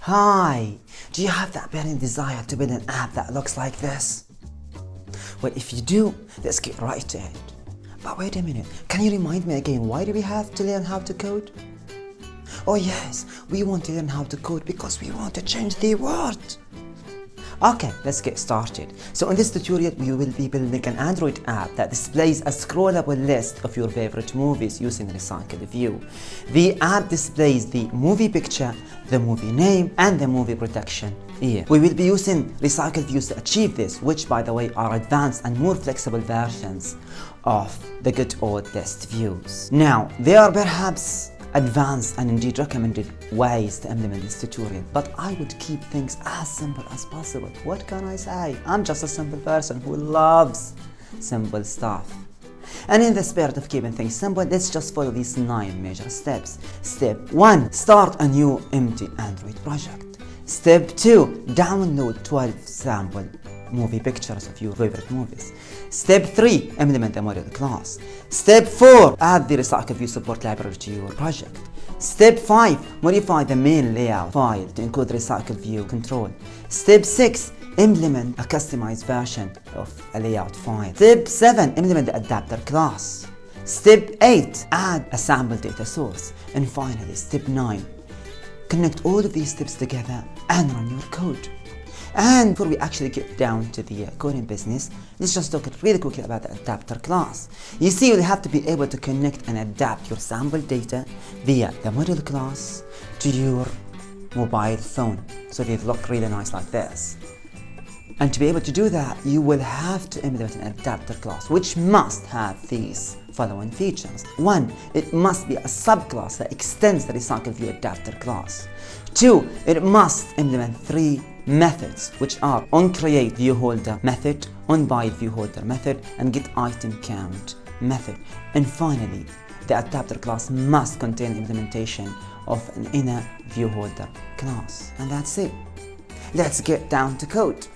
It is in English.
Hi! Do you have that burning desire to build an app that looks like this? Well, if you do, let's get right to it. But wait a minute, can you remind me again, why do we have to learn how to code? Oh yes, we want to learn how to code because we want to change the world. Okay, let's get started. So in this tutorial, we will be building an Android app that displays a scrollable list of your favorite movies using Recyclerview. The app displays the movie picture, the movie name, and the movie protection here. We will be using Recyclerview to achieve this, which by the way are advanced and more flexible versions of the good old list views. Now, there are perhaps advanced and indeed recommended ways to implement this tutorial, but I would keep things as simple as possible. What can I say? I'm just a simple person who loves simple stuff. And in the spirit of keeping things simple, let's just follow these 9 major steps. Step 1. Start a new empty Android project. Step 2. Download 12 sample movie pictures of your favorite movies. Step 3. Implement a model class. Step 4. Add the Recyclerview support library to your project. Step 5. Modify the main layout file to include Recyclerview control. Step 6. Implement a customized version of a layout file. Step 7. Implement the adapter class. Step 8. Add a sample data source. And finally, Step 9. Connect all of these steps together and run your code. And before we actually get down to the coding business, let's just talk really quickly about the adapter class. You see, you'll have to be able to connect and adapt your sample data via the model class to your mobile phone, so they look really nice like this. And to be able to do that, you will have to implement an adapter class, which must have these following features. 1. It must be a subclass that extends the Recyclerview adapter class. 2. It must implement 3 methods, which are onCreateViewHolder method, onBuyViewHolder method, and getItemCount method. And finally, the adapter class must contain implementation of an inner viewholder class. And that's it. Let's get down to code.